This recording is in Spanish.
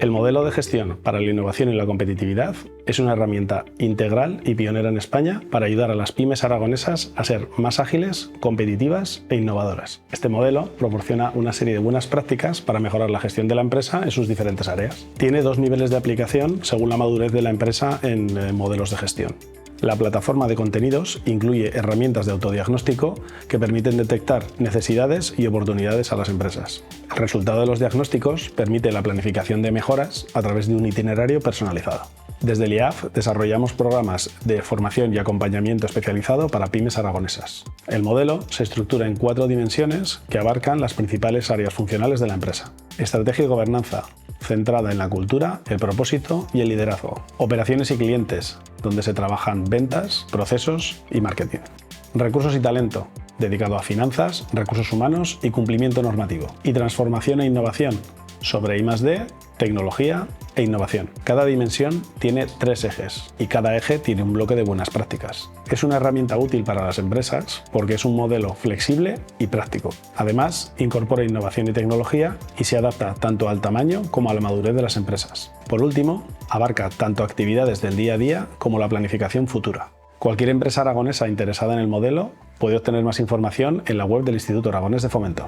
El modelo de gestión para la innovación y la competitividad es una herramienta integral y pionera en España para ayudar a las pymes aragonesas a ser más ágiles, competitivas e innovadoras. Este modelo proporciona una serie de buenas prácticas para mejorar la gestión de la empresa en sus diferentes áreas. Tiene dos niveles de aplicación según la madurez de la empresa en modelos de gestión. La plataforma de contenidos incluye herramientas de autodiagnóstico que permiten detectar necesidades y oportunidades a las empresas. El resultado de los diagnósticos permite la planificación de mejoras a través de un itinerario personalizado. Desde el IAF desarrollamos programas de formación y acompañamiento especializado para pymes aragonesas. El modelo se estructura en 4 dimensiones que abarcan las principales áreas funcionales de la empresa. Estrategia y gobernanza, centrada en la cultura, el propósito y el liderazgo. Operaciones y clientes, donde se trabajan ventas, procesos y marketing. Recursos y talento, dedicado a finanzas, recursos humanos y cumplimiento normativo. Y transformación e innovación, sobre I+D, tecnología e innovación. Cada dimensión tiene 3 ejes y cada eje tiene un bloque de buenas prácticas. Es una herramienta útil para las empresas porque es un modelo flexible y práctico. Además, incorpora innovación y tecnología y se adapta tanto al tamaño como a la madurez de las empresas. Por último, abarca tanto actividades del día a día como la planificación futura. Cualquier empresa aragonesa interesada en el modelo puede obtener más información en la web del Instituto Aragonés de Fomento.